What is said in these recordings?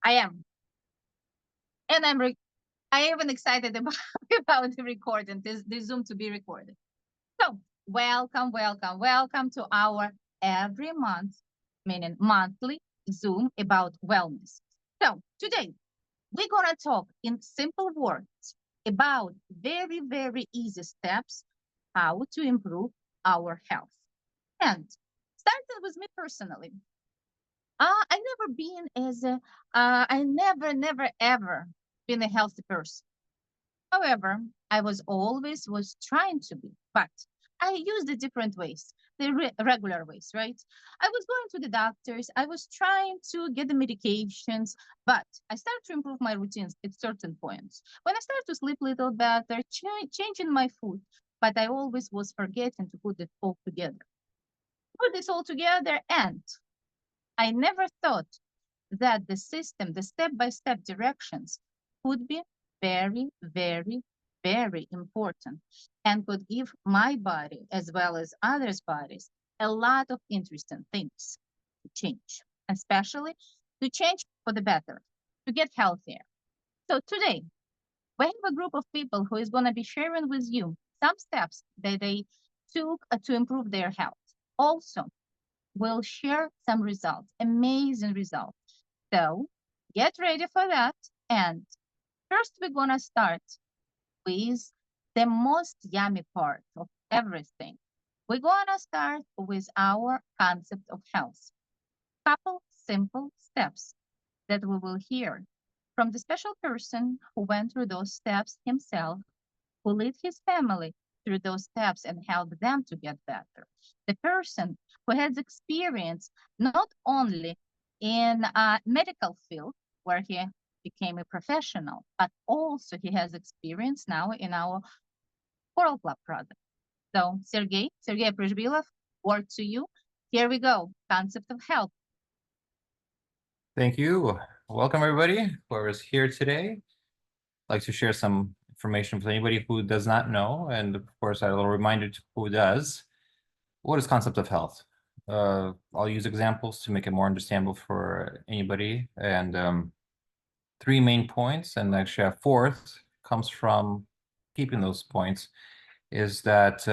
I am, and I even excited about about the recording, this Zoom to be recorded. So welcome to our every month, meaning monthly Zoom about wellness. So today we're gonna talk in simple words about very easy steps how to improve our health. And starting with me personally, I never been as a, I never ever been a healthy person. However, I was trying to be, but I used the different ways, the regular ways, right? I was going to the doctors, I was trying to get the medications, but I started to improve my routines at certain points. When I started to sleep a little better, changing my food, but I always was forgetting to put it all together. Put this all together, and I never thought that the system, the step-by-step directions could be very important and could give my body as well as others' bodies a lot of interesting things to change, especially to change for the better, to get healthier. So today, we have a group of people who is going to be sharing with you some steps that they took to improve their health. Also, we'll share some results, amazing results. So get ready for that. And first, we're going to start with the most yummy part of everything. We're going to start with our concept of health. Couple simple steps that we will hear from the special person who went through those steps himself, who led his family through those steps and helped them to get better. The person who has experience not only in a medical field where he became a professional, but also he has experience now in our Coral Club product. So Sergey Prishbilov, word to you. Here we go, concept of health. Thank you. Welcome, everybody, whoever's here today. I'd like to share some information with anybody who does not know, and of course, a little reminder to who does. What is concept of health? I'll use examples to make it more understandable for anybody, and three main points, and actually a fourth comes from keeping those points, is that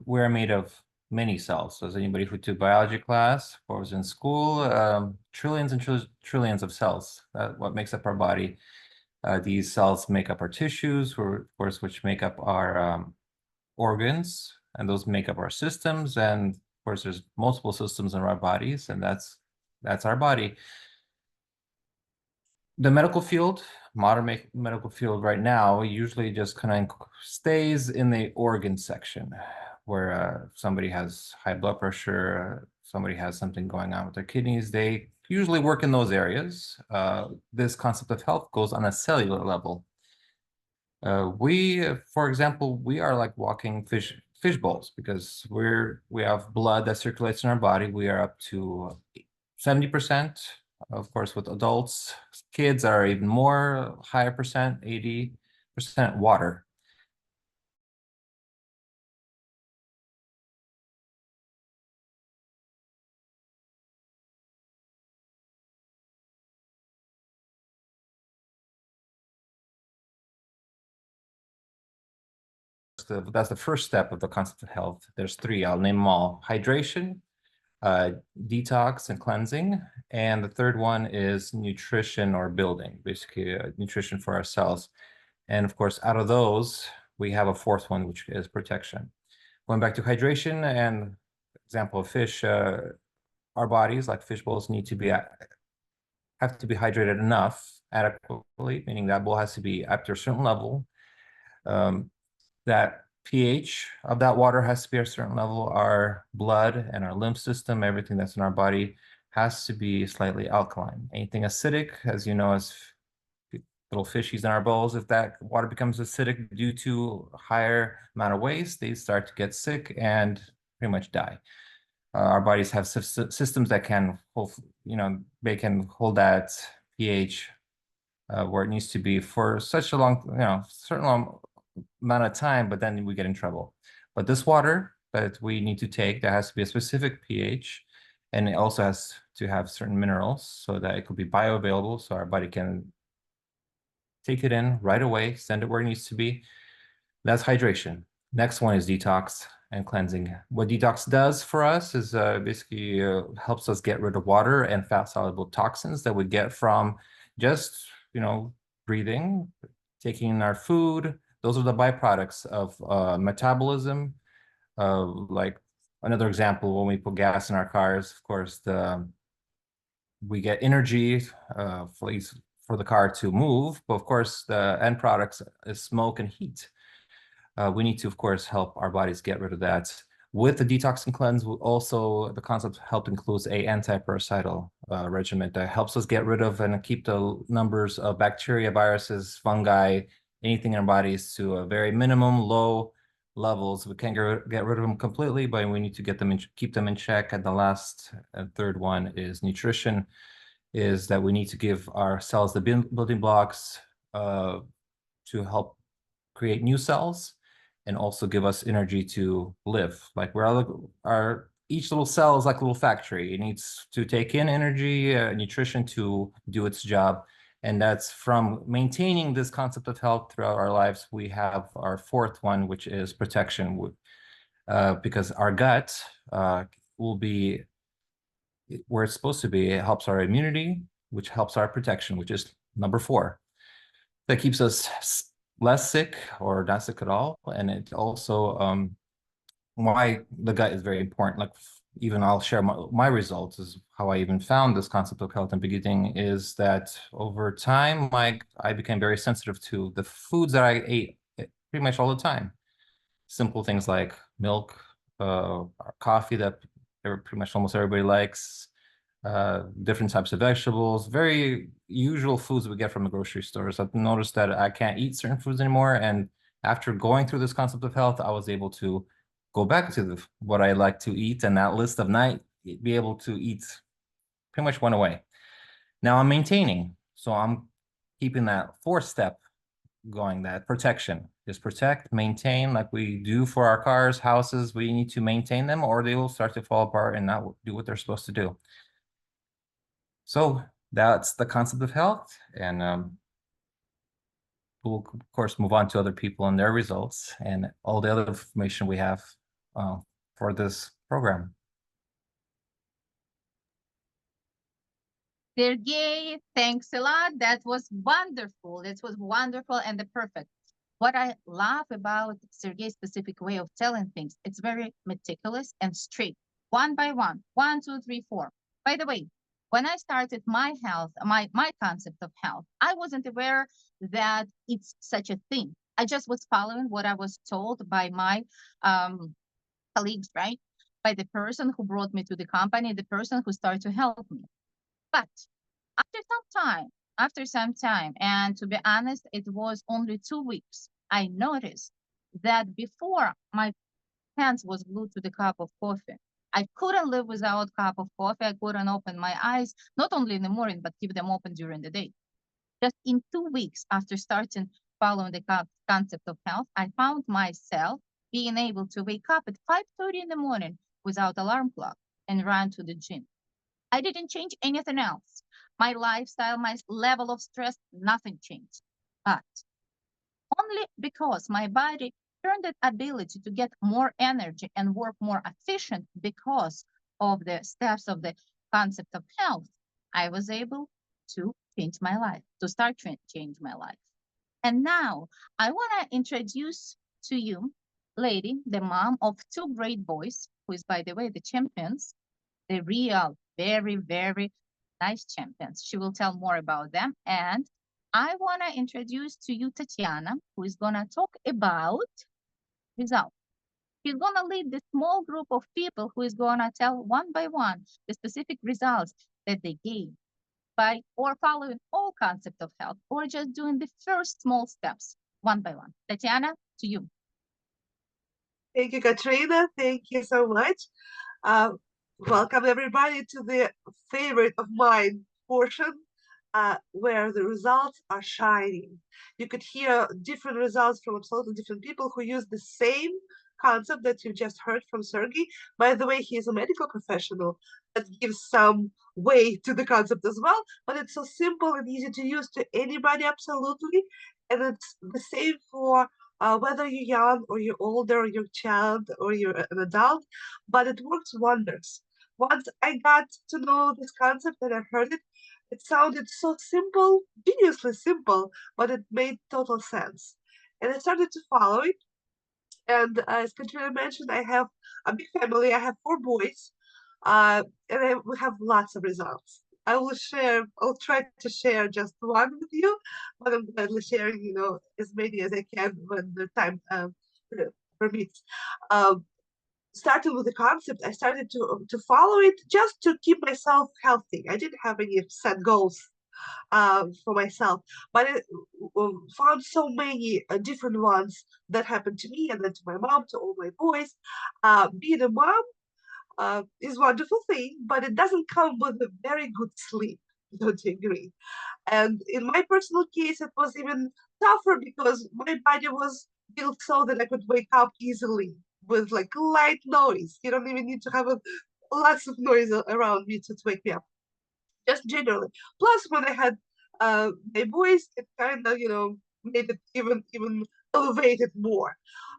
we're made of many cells. So as anybody who took biology class or was in school, trillions and trillions of cells, what makes up our body. These cells make up our tissues, of course, which make up our organs, and those make up our systems. And of course, there's multiple systems in our bodies, and that's our body. The medical field, modern medical field right now, usually just kind of stays in the organ section, where somebody has high blood pressure, somebody has something going on with their kidneys, they usually work in those areas. This concept of health goes on a cellular level. For example, we are like walking fish bowls, because we have blood that circulates in our body. We are up to 70%. Of course, with adults, kids are even more, higher percent, 80% water. That's the first step of the concept of health. There's three, I'll name them all: hydration, detox and cleansing, and the third one is nutrition or building, basically nutrition for our cells. And of course, out of those, we have a fourth one, which is protection. Going back to hydration and example of fish, our bodies, like fish bowls, need to be have to be hydrated enough adequately, meaning that bowl has to be up to a certain level. That pH of that water has to be a certain level. Our blood and our lymph system, everything that's in our body, has to be slightly alkaline. Anything acidic, as you know, as little fishies in our bowls, if that water becomes acidic due to a higher amount of waste, they start to get sick and pretty much die. Our bodies have systems that can hold, they can hold that pH where it needs to be for such a long, certain long amount of time, but then we get in trouble. But this water that we need to take, there has to be a specific pH, and it also has to have certain minerals so that it could be bioavailable, so our body can take it in right away, send it where it needs to be. That's hydration. Next one is detox and cleansing. What detox does for us is basically helps us get rid of water and fat-soluble toxins that we get from just, breathing, taking in our food. Those are the byproducts of metabolism. Like another example, when we put gas in our cars, of course, we get energy for the car to move, but of course, the end products is smoke and heat. We need to, of course, help our bodies get rid of that. With the detox and cleanse, also the concept help includes a anti-parasital regimen that helps us get rid of and keep the numbers of bacteria, viruses, fungi, anything in our bodies to a very minimum, low levels. We can't get rid of them completely, but we need to get them keep them in check. And the last and third one is nutrition, is that we need to give our cells the building blocks to help create new cells and also give us energy to live. Like each little cell is like a little factory. It needs to take in energy, nutrition to do its job. And that's from maintaining this concept of health throughout our lives. We have our fourth one, which is protection, because our gut will be where it's supposed to be. It helps our immunity, which helps our protection, which is number 4. That keeps us less sick or not sick at all. And it also, why the gut is very important. Like, even I'll share my results, is how I even found this concept of health in the beginning, is that over time, I became very sensitive to the foods that I ate pretty much all the time. Simple things like milk, coffee that pretty much almost everybody likes, different types of vegetables, very usual foods we get from the grocery stores. I've noticed that I can't eat certain foods anymore. And after going through this concept of health, I was able to go back to what I like to eat, and that list of be able to eat pretty much went away. Now I'm maintaining. So I'm keeping that 4th step going, that protection. Just protect, maintain, like we do for our cars, houses. We need to maintain them or they will start to fall apart and not do what they're supposed to do. So that's the concept of health, and we'll of course move on to other people and their results and all the other information we have for this program. Sergey, thanks a lot. That was wonderful. That was wonderful and the perfect. What I love about Sergey's specific way of telling things, it's very meticulous and straight, one by one, 1, 2, 3, 4. By the way, when I started my health, my concept of health, I wasn't aware that it's such a thing. I just was following what I was told by my colleagues, right? By the person who brought me to the company, the person who started to help me. But after some time, and to be honest, it was only 2 weeks, I noticed that before my hands was glued to the cup of coffee, I couldn't live without a cup of coffee. I couldn't open my eyes, not only in the morning, but keep them open during the day. Just in 2 weeks after starting following the concept of health, I found myself being able to wake up at 5:30 in the morning without alarm clock and run to the gym. I didn't change anything else. My lifestyle, my level of stress, nothing changed. But only because my body turned that ability to get more energy and work more efficient because of the steps of the concept of health, I was able to change my life, to start change my life. And now I want to introduce to you, lady, the mom of 2 great boys, who is, by the way, the champions, the real, very, very nice champions. She will tell more about them. And I want to introduce to you Tatiana, who is going to talk about results. She's going to lead the small group of people who is going to tell one by one the specific results that they gained by or following all concepts of health or just doing the first small steps one by one. Tatiana, to you. Thank you, Katrina. Thank you so much. Welcome everybody to the favorite of mine portion, where the results are shining. You could hear different results from absolutely different people who use the same concept that you just heard from Sergey. By the way, he is a medical professional that gives some way to the concept as well, but it's so simple and easy to use to anybody, absolutely. And it's the same for whether you're young or you're older or you're a child or you're an adult, but it works wonders. Once I got to know this concept and I heard it, it sounded so simple, geniusly simple, but it made total sense. And I started to follow it. And as Katrina mentioned, I have a big family. I have 4 boys, we have lots of results. I'll try to share just one with you, but I'm gladly sharing, as many as I can when the time permits. Starting with the concept, I started to follow it just to keep myself healthy. I didn't have any set goals for myself, but I found so many different ones that happened to me and then to my mom, to all my boys. Being a mom is a wonderful thing, but it doesn't come with a very good sleep. Don't you agree? And in my personal case, it was even tougher because my body was built so that I could wake up easily with like light noise. You don't even need to have lots of noise around me to wake me up, just generally. Plus, when I had my boys, it kind of, made it even elevated more.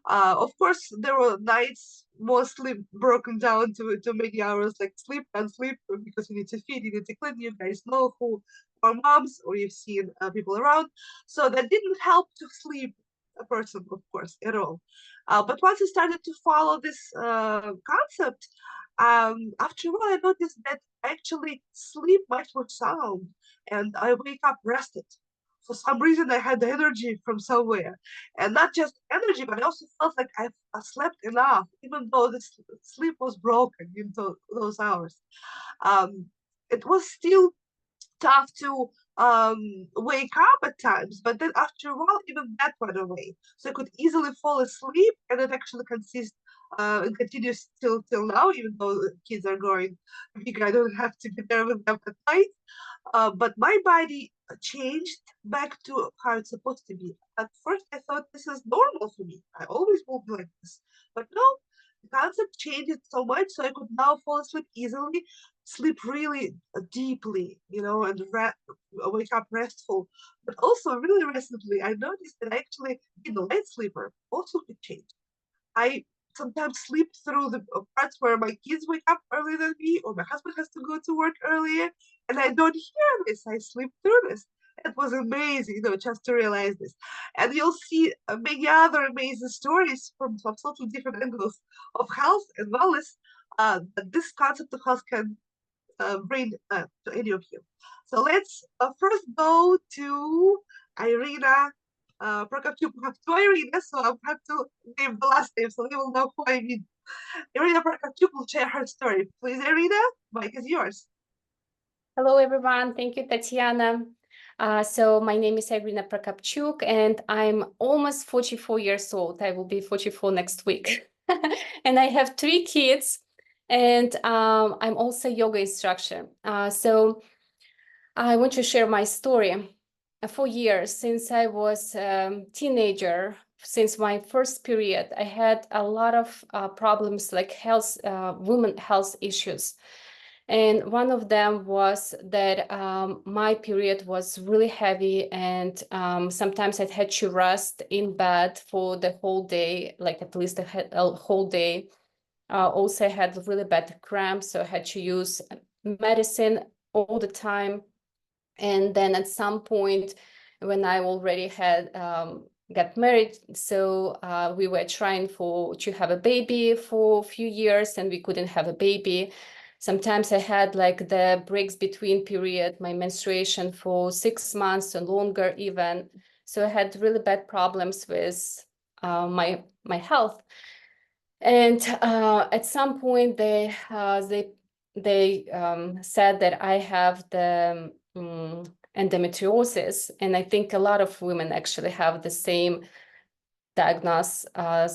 Of course, there were nights mostly broken down to many hours, like sleep and sleep, because you need to feed, you need to clean. You guys know who are moms, or you've seen people around. So that didn't help to sleep a person, of course, at all. But once I started to follow this concept, after a while, I noticed that I actually sleep much more sound and I wake up rested. For some reason, I had the energy from somewhere, and not just energy, but I also felt like I slept enough, even though the sleep was broken in those hours. Um, it was still tough to wake up at times, but then after a while, even that went away. So I could easily fall asleep, and it actually and continues till now, even though the kids are growing big, I don't have to be there with them at night. But my body changed back to how it's supposed to be. At first, I thought this is normal for me. I always will be like this. But no, the concept changed so much, so I could now fall asleep easily, sleep really deeply, and wake up restful. But also, really recently, I noticed that actually being a light sleeper also could change. I sometimes sleep through the parts where my kids wake up earlier than me, or my husband has to go to work earlier, and I don't hear this. I sleep through this. It was amazing, just to realize this. And you'll see many other amazing stories from totally different angles of health and wellness that this concept of health can bring to any of you. So let's first go to Irina Prokopchuk. We have 2 Irinas, so I'll have to name the last name so they will know who I mean. Irina Prokopchuk will share her story. Please, Irina, mic is yours. Hello, everyone. Thank you, Tatiana. So my name is Irina Prokopchuk, and I'm almost 44 years old. I will be 44 next week. And I have 3 kids, and I'm also a yoga instructor. So I want to share my story. For years, since I was a teenager, since my first period, I had a lot of problems like women health issues. And one of them was that my period was really heavy, and sometimes I had to rest in bed for the whole day, like at least a whole day. Also, I had really bad cramps, so I had to use medicine all the time. And then at some point, when I already had got married, so we were trying to have a baby for a few years, and we couldn't have a baby. Sometimes I had like the breaks between period, my menstruation for 6 months and longer even. So I had really bad problems with my health. And at some point, they said that I have the endometriosis, and I think a lot of women actually have the same diagnosis.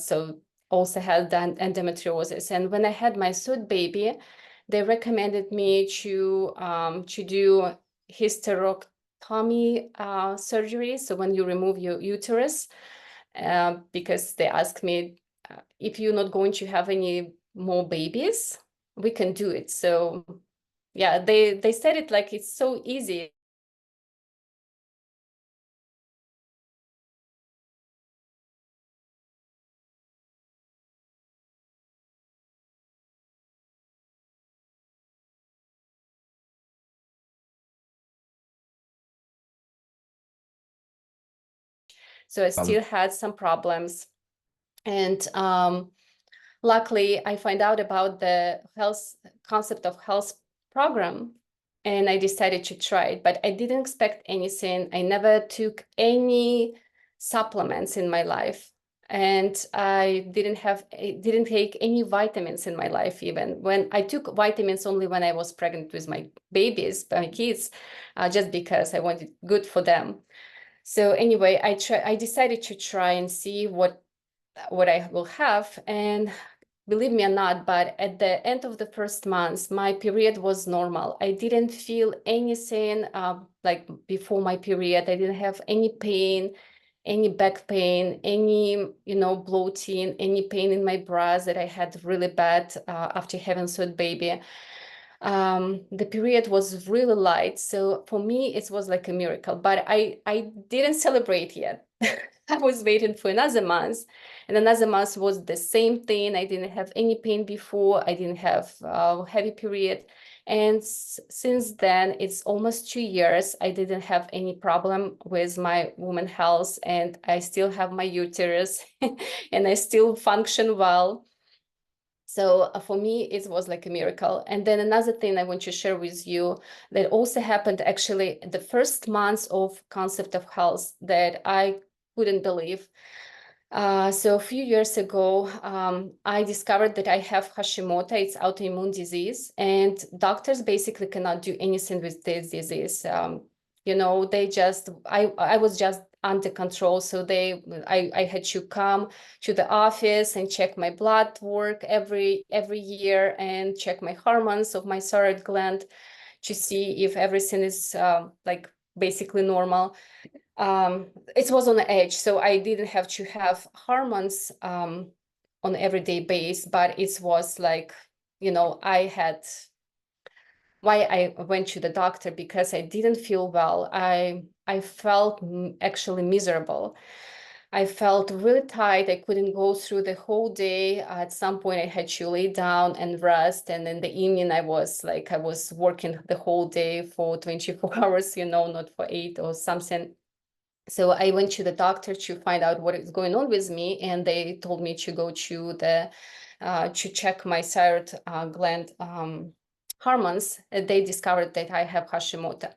So also had endometriosis. And when I had my third baby, they recommended me to do hysterectomy surgery. So when you remove your uterus, because they asked me, if you're not going to have any more babies, we can do it. So yeah, they said it like it's so easy. So I still had some problems. And luckily, I find out about the health concept of health program, and I decided to try it, but I didn't expect anything. I never took any supplements in my life, and I didn't take any vitamins in my life. Even when I took vitamins only when I was pregnant with my babies, my kids, just because I wanted good for them. So anyway, I decided to try and see what I will have. And believe me or not, but at the end of the first month, my period was normal. I didn't feel anything like before my period. I didn't have any pain, any back pain, any, bloating, any pain in my bras that I had really bad after having third baby. The period was really light. So for me, it was like a miracle, but I didn't celebrate yet. I was waiting for another month, and another month was the same thing. I didn't have any pain before. I didn't have heavy period. And since then, it's almost 2 years. I didn't have any problem with my woman health, and I still have my uterus and I still function well. So for me, it was like a miracle. And then another thing I want to share with you that also happened actually the first months of concept of health that I couldn't believe. So a few years ago, I discovered that I have Hashimoto. It's autoimmune disease, and doctors basically cannot do anything with this disease. I was just under control. So I had to come to the office and check my blood work every year and check my hormones of my thyroid gland to see if everything is like basically normal. It was on the edge, so I didn't have to have hormones on everyday base, but it was like, why I went to the doctor, because I didn't feel well. I felt actually miserable. I felt really tired. I couldn't go through the whole day. At some point, I had to lay down and rest. And in the evening, I was working the whole day for 24 hours, not for 8 or something. So I went to the doctor to find out what is going on with me. And they told me to go to to check my thyroid gland hormones. They discovered that I have Hashimoto.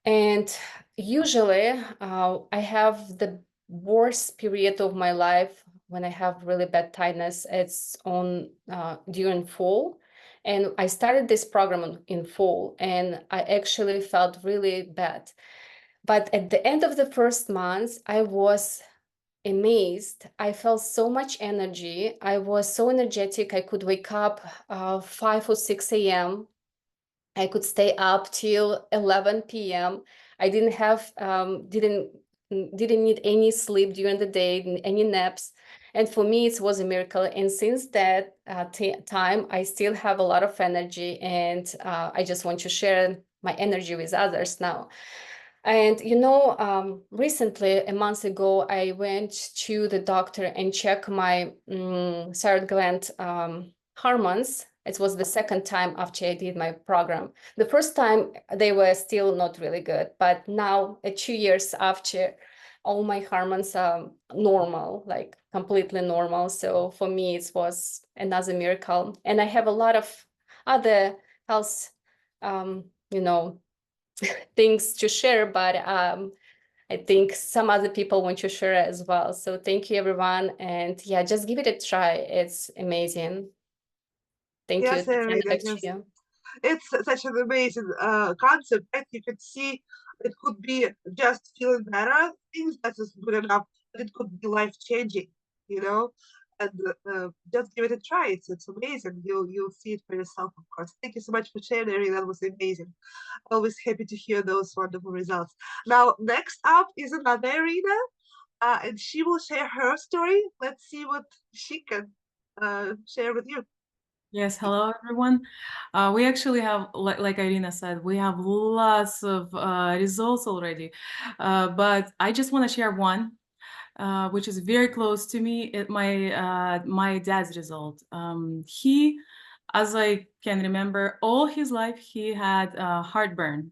And usually I have the worst period of my life when I have really bad tiredness. It's on during fall. And I started this program in fall, and I actually felt really bad. But at the end of the first month, I was amazed. I felt so much energy. I was so energetic. I could wake up 5 or 6 a.m. I could stay up till 11 p.m. I didn't need any sleep during the day, any naps. And for me, it was a miracle. And since that time, I still have a lot of energy, and I just want to share my energy with others now. And recently, a month ago, I went to the doctor and checked my thyroid gland hormones. It was the second time after I did my program. The first time, they were still not really good, but now, 2 years after, all my hormones are normal, like completely normal. So for me, it was another miracle. And I have a lot of other health, things to share, but I think some other people want to share as well. So thank you, everyone. And yeah, just give it a try. It's amazing. Thank Yes, you. Irina, Back to yes. you. It's such an amazing concept, right? You can see it could be just feeling better, things that is good enough, but it could be life-changing, and just give it a try. It's amazing. You'll see it for yourself, of course. Thank you so much for sharing, Irina. That was amazing. Always happy to hear those wonderful results. Now, next up is another Irina. and she will share her story. Let's see what she can share with you. Yes, hello everyone. We actually have, like Irina said, we have lots of results already, but I just want to share one, which is very close to me. My dad's result. He, as I can remember, all his life he had heartburn.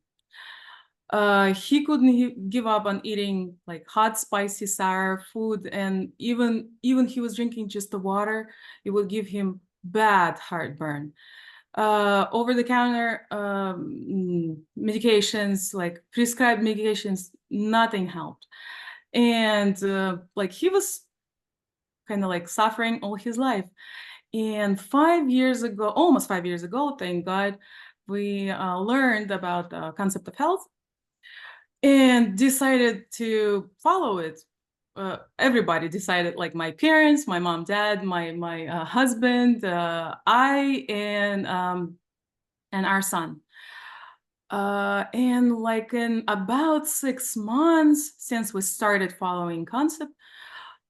He couldn't give up on eating like hot, spicy, sour food, and even he was drinking just the water, it would give him bad heartburn. Over-the-counter medications, like prescribed medications, nothing helped. And like he was kind of like suffering all his life. And 5 years ago, almost 5 years ago, thank God, we learned about the concept of health and decided to follow it. Everybody decided, like my parents, my mom, dad, my husband, I, and our son. And like in about 6 months since we started following concept,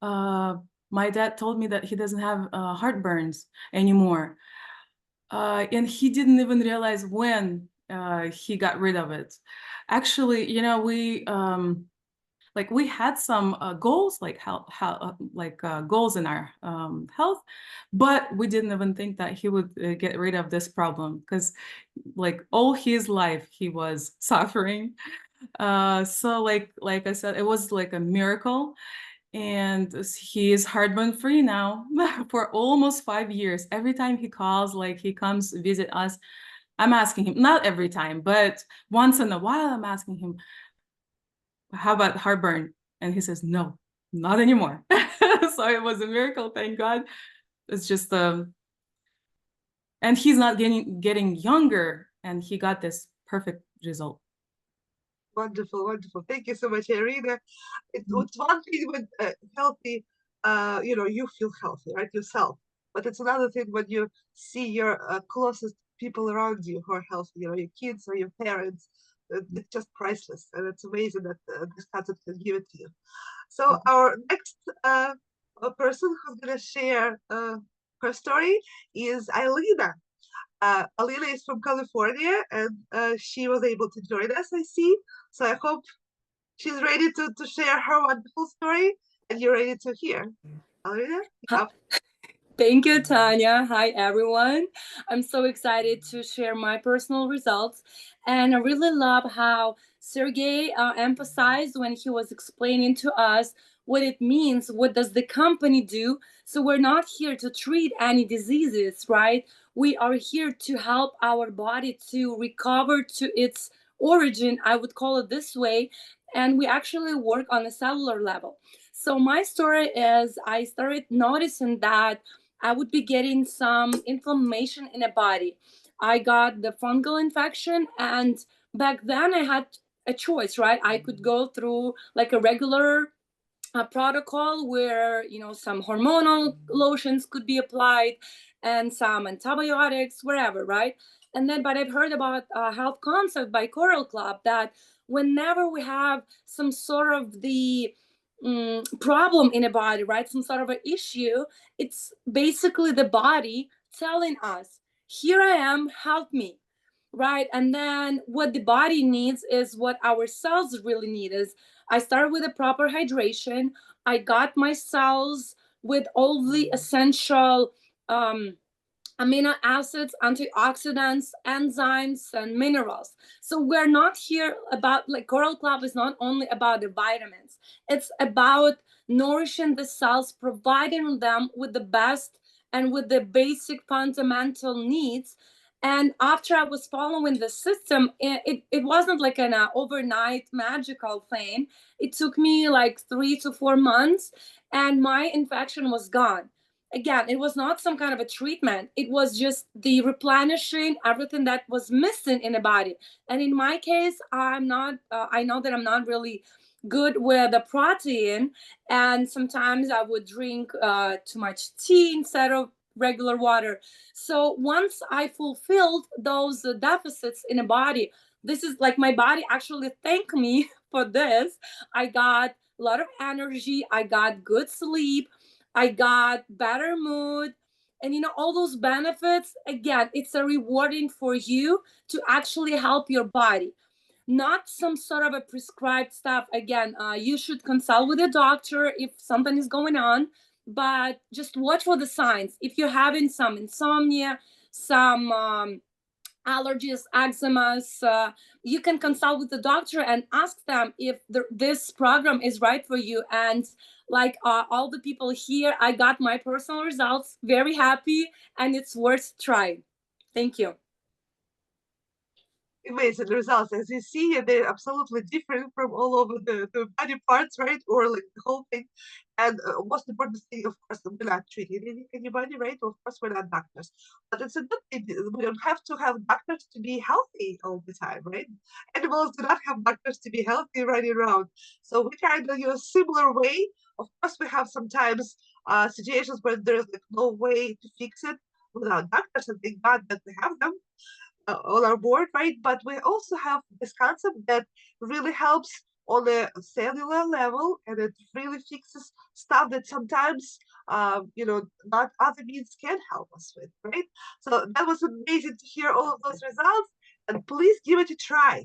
my dad told me that he doesn't have heartburns anymore. And he didn't even realize when he got rid of it. Actually, you know, we had some goals, like goals in our health, but we didn't even think that he would get rid of this problem, because like all his life he was suffering. So like I said, it was like a miracle. And he is heartburn free now for almost 5 years. Every time he calls, like he comes visit us, I'm asking him, not every time, but once in a while, I'm asking him, how about heartburn? And he says, no, not anymore. So it was a miracle, thank God. It's just, and he's not getting younger, and he got this perfect result. Wonderful, wonderful. Thank you so much, Irina. It's one thing when healthy, you know, you feel healthy, right, yourself. But it's another thing when you see your closest people around you who are healthy, you know, your kids or your parents. It's just priceless, and it's amazing that this concept can give it to you. So our next person who's gonna share her story is Alina. Alina is from California, and she was able to join us, I see. So I hope she's ready to share her wonderful story, and you're ready to hear. Alina, Thank you, Tanya. Hi, everyone. I'm so excited to share my personal results. And I really love how Sergey emphasized when he was explaining to us what it means, what does the company do. So we're not here to treat any diseases, right? We are here to help our body to recover to its origin, I would call it this way. And we actually work on a cellular level. So my story is I started noticing that I would be getting some inflammation in the body. I got the fungal infection, and back then I had a choice, right? I could go through like a regular protocol where, you know, some hormonal lotions could be applied and some antibiotics, wherever, right? And then, but I've heard about Health Concept by Coral Club that whenever we have some sort of the problem in a body, right? Some sort of an issue, it's basically the body telling us, here I am, help me, right? And then what the body needs is what our cells really need. Is I started with a proper hydration. I got my cells with all the essential amino acids, antioxidants, enzymes, and minerals. So we're not here about, like, Coral Club is not only about the vitamins. It's about nourishing the cells, providing them with the best and with the basic fundamental needs. And after I was following the system, it wasn't like an overnight magical thing. It took me like 3 to 4 months, and my infection was gone. Again, it was not some kind of a treatment. It was just the replenishing everything that was missing in the body. And in my case, I know that I'm not really good with the protein. And sometimes I would drink too much tea instead of regular water. So once I fulfilled those deficits in the body, this is like my body actually thanked me for this. I got a lot of energy. I got good sleep. I got better mood. And all those benefits, again, it's a rewarding for you to actually help your body, not some sort of a prescribed stuff. Again, you should consult with a doctor if something is going on, but just watch for the signs. If you're having some insomnia, some allergies, eczemas, you can consult with the doctor and ask them if this program is right for you. And like all the people here, I got my personal results, very happy, and it's worth trying. Thank you. Amazing results. As you see, they're absolutely different from all over the body parts, right? Or like the whole thing. And most important thing, of course, we're not treating anybody, right? Of course, we're not doctors. But it's a good thing. We don't have to have doctors to be healthy all the time, right? Animals do not have doctors to be healthy running around. So we try to use a similar way. Of course, we have sometimes situations where there's like no way to fix it without doctors, and thank God that we have them on our board, right? But we also have this concept that really helps on a cellular level, and it really fixes stuff that sometimes, not other means can help us with, right? So that was amazing to hear all of those results, and please give it a try.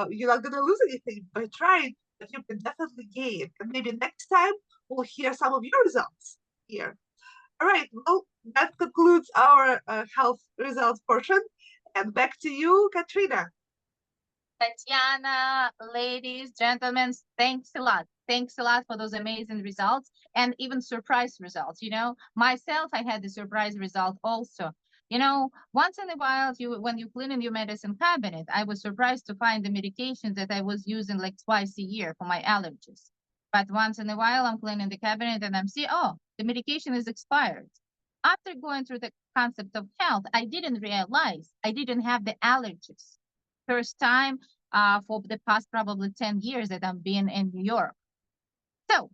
You're not gonna lose anything by trying, but you can definitely gain. And maybe next time we'll hear some of your results here. All right, well, that concludes our health results portion. And back to you, Katrina. Tatiana, ladies, gentlemen, thanks a lot. Thanks a lot for those amazing results and even surprise results. Myself, I had the surprise result also. Once in a while, when you clean in your medicine cabinet, I was surprised to find the medications that I was using like twice a year for my allergies. But once in a while, I'm cleaning the cabinet and I'm seeing, oh, the medication is expired. After going through the concept of health, I didn't realize I didn't have the allergies. First time for the past probably 10 years that I've been in New York. So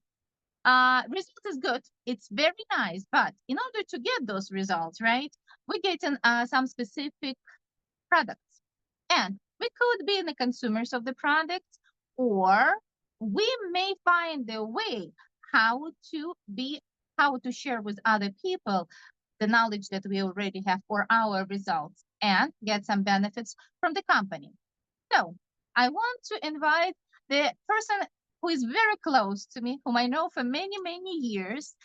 result is good. It's very nice. But in order to get those results, right, we get some specific products. And we could be the consumers of the product, or we may find a way how to share with other people the knowledge that we already have for our results and get some benefits from the company. So I want to invite the person who is very close to me, whom I know for many, many years,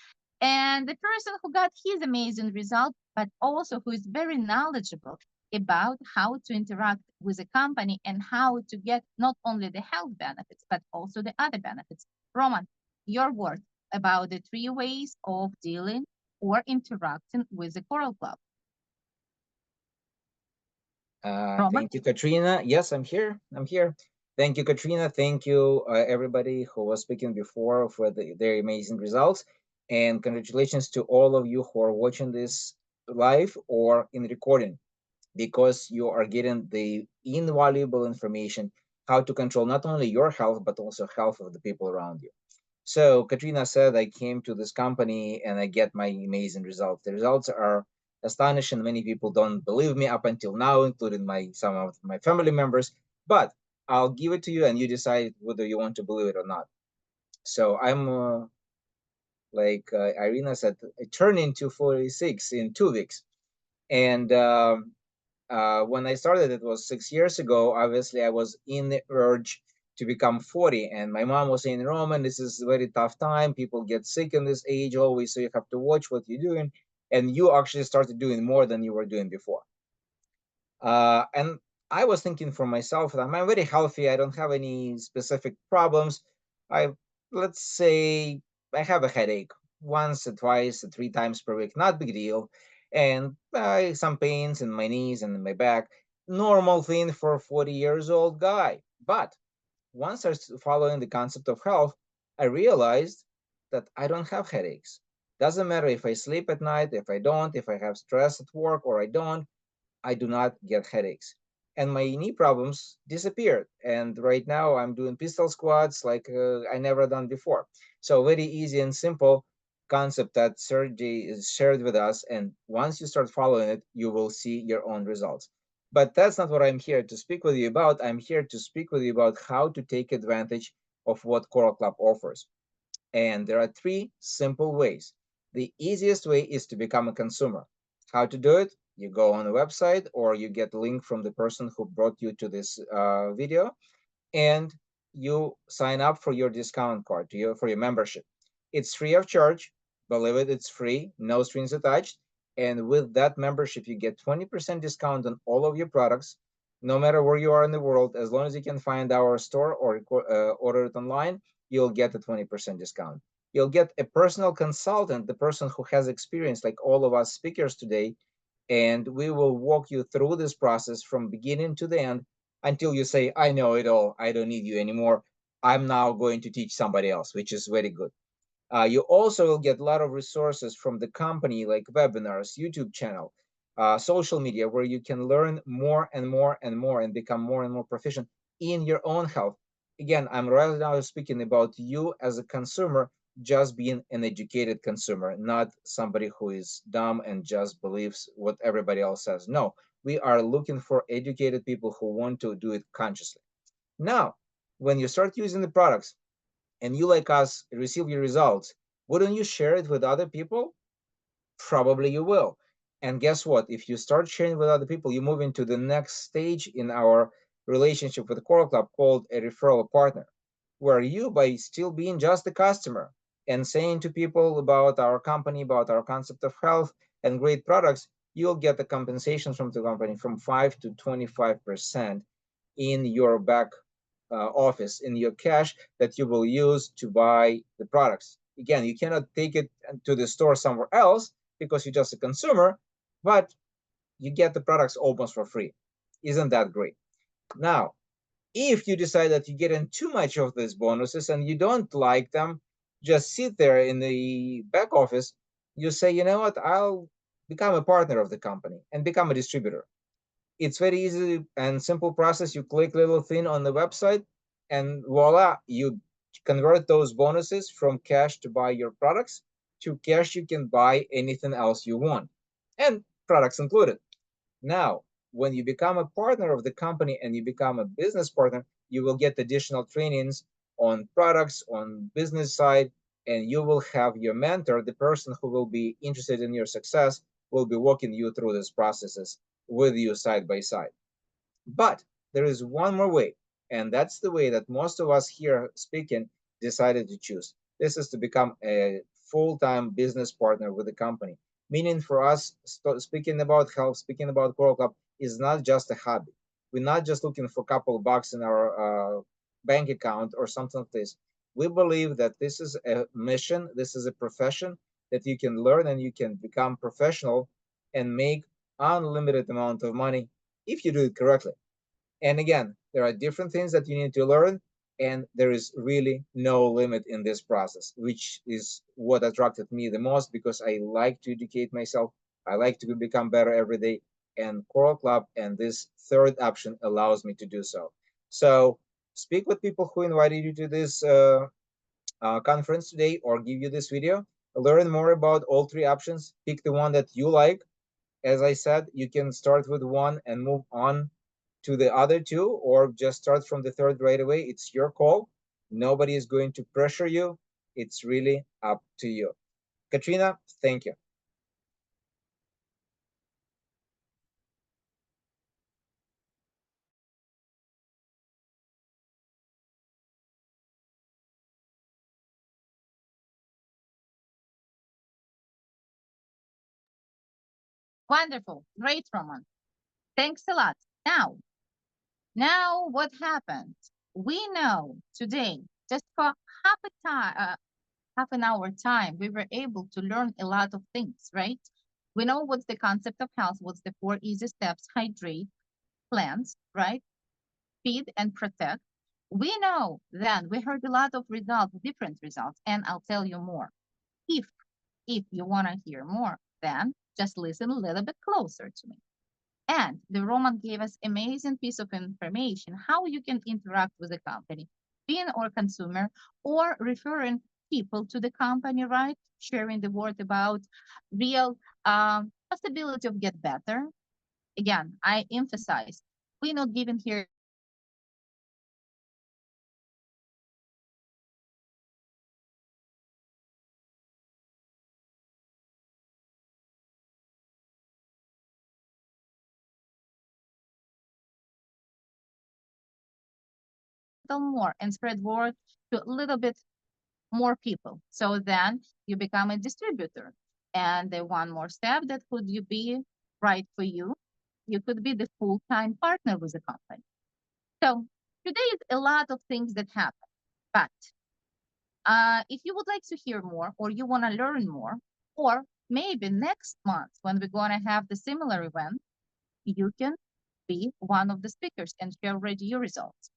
and the person who got his amazing result, but also who is very knowledgeable about how to interact with a company and how to get not only the health benefits, but also the other benefits. Roman, your word about the 3 ways of dealing or interacting with the Coral Club. Thank you, Katrina. Yes, I'm here. Thank you, Katrina. Thank you, everybody who was speaking before for their amazing results. And congratulations to all of you who are watching this live or in recording, because you are getting the invaluable information how to control not only your health, but also health of the people around you. So Katrina said, I came to this company and I get my amazing results. The results are astonishing. Many people don't believe me up until now, including some of my family members, but I'll give it to you and you decide whether you want to believe it or not. So I'm like Irina said, turning to 46 in 2 weeks. And when I started, it was 6 years ago. Obviously, I was in the urge to become 40. And my mom was saying, Roman, this is a very tough time. People get sick in this age always, so you have to watch what you're doing. And you actually started doing more than you were doing before. And I was thinking for myself that I'm very healthy. I don't have any specific problems. Let's say I have a headache once or twice or 3 times per week, not big deal. And some pains in my knees and in my back, normal thing for a 40 years old guy. But once I started following the concept of health, I realized that I don't have headaches. Doesn't matter if I sleep at night, if I don't, if I have stress at work or I don't, I do not get headaches. And my knee problems disappeared. And right now I'm doing pistol squats like I never done before. So very easy and simple concept that Sergey is shared with us. And once you start following it, you will see your own results. But that's not what I'm here to speak with you about. I'm here to speak with you about how to take advantage of what Coral Club offers. And there are 3 simple ways. The easiest way is to become a consumer. How to do it? You go on the website, or you get a link from the person who brought you to this video, and you sign up for your discount card, for your membership. It's free of charge. Believe it, it's free, no strings attached. And with that membership, you get 20% discount on all of your products, no matter where you are in the world. As long as you can find our store or order it online, you'll get a 20% discount. You'll get a personal consultant, the person who has experience, like all of us speakers today, and we will walk you through this process from beginning to the end until you say, I know it all, I don't need you anymore. I'm now going to teach somebody else, which is very good. You also will get a lot of resources from the company, like webinars, YouTube channel, social media, where you can learn more and more and more and become more and more proficient in your own health. Again, I'm right now speaking about you as a consumer, just being an educated consumer, not somebody who is dumb and just believes what everybody else says. No, we are looking for educated people who want to do it consciously. Now, when you start using the products, and you, like us, receive your results, wouldn't you share it with other people? Probably you will. And guess what? If you start sharing with other people, you move into the next stage in our relationship with the Coral Club, called a referral partner, where you, by still being just a customer and saying to people about our company, about our concept of health and great products, you'll get the compensation from the company from 5 to 25% in your back office, in your cash, that you will use to buy the products. Again, you cannot take it to the store somewhere else because you're just a consumer, but you get the products almost for free. Isn't that great? Now, if you decide that you're getting too much of these bonuses and you don't like them, just sit there in the back office, you say, you know what, I'll become a partner of the company and become a distributor. It's very easy and simple process. You click little thing on the website, and voila, you convert those bonuses from cash to buy your products to cash you can buy anything else you want, and products included. Now, when you become a partner of the company and you become a business partner, you will get additional trainings on products, on business side, and you will have your mentor, the person who will be interested in your success, will be walking you through these processes with you side by side. But there is one more way, and that's the way that most of us here speaking decided to choose. This is to become a full-time business partner with the company. Meaning for us, speaking about health, speaking about Coral Club is not just a hobby. We're not just looking for a couple of bucks in our bank account or something like this. We believe that this is a mission, this is a profession that you can learn and you can become professional and make unlimited amount of money if you do it correctly. And again, there are different things that you need to learn, and there is really no limit in this process, which is what attracted me the most, because I like to educate myself. I like to become better every day, and Coral Club and this third option allows me to do so. So speak with people who invited you to this conference today or give you this video. Learn more about all 3 options. Pick the one that you like. As I said, you can start with one and move on to the other 2, or just start from the third right away. It's your call. Nobody is going to pressure you. It's really up to you. Katrina, thank you. Wonderful. Great, Roman. Thanks a lot. Now what happened? We know today, just for half an hour time, we were able to learn a lot of things, right? We know what's the concept of health, what's the 4 easy steps: hydrate, cleanse, right? Feed and protect. We know then we heard a lot of results, different results, and I'll tell you more. If you want to hear more, then just listen a little bit closer to me. And the Roman gave us amazing piece of information, how you can interact with the company, being or consumer, or referring people to the company, right? Sharing the word about real possibility of get better. Again, I emphasize, we're not giving here more and spread word to a little bit more people. So then you become a distributor. And the one more step that could you be right for you, you could be the full-time partner with the company. So today is a lot of things that happen, but if you would like to hear more or you want to learn more, or maybe next month when we're going to have the similar event, you can be one of the speakers and share already your results.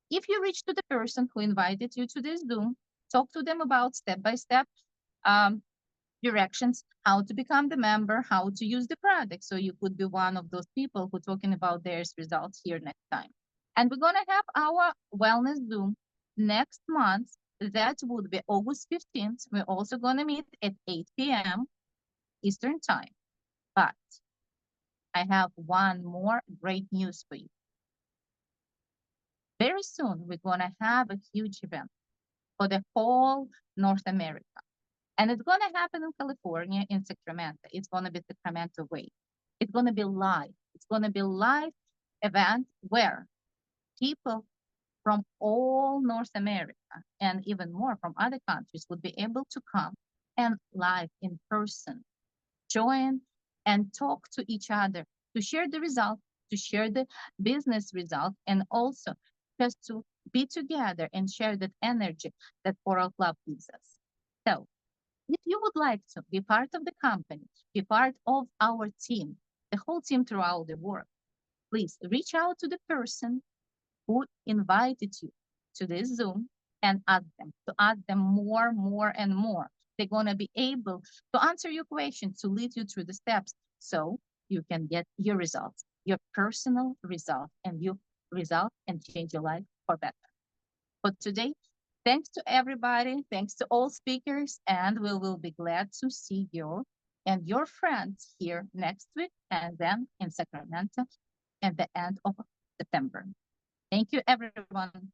If you reach to the person who invited you to this Zoom, talk to them about step-by-step directions, how to become the member, how to use the product. So you could be one of those people who talking about their results here next time. And we're going to have our wellness Zoom next month. That would be August 15th. We're also going to meet at 8 p.m. Eastern time. But I have one more great news for you. Very soon, we're going to have a huge event for the whole North America. And it's going to happen in California, in Sacramento. It's going to be Sacramento Way. It's going to be live. It's going to be a live event where people from all North America and even more from other countries would be able to come and live in person, join and talk to each other, to share the result, to share the business result, and also just to be together and share that energy that Coral Club gives us. So if you would like to be part of the company, be part of our team, the whole team throughout the world, please reach out to the person who invited you to this Zoom and ask them to add them more, and more. They're going to be able to answer your questions, to lead you through the steps so you can get your results, your personal result, and you result and change your life for better. But today, thanks to everybody, thanks to all speakers, and we will be glad to see you and your friends here next week and then in Sacramento at the end of September. Thank you, everyone.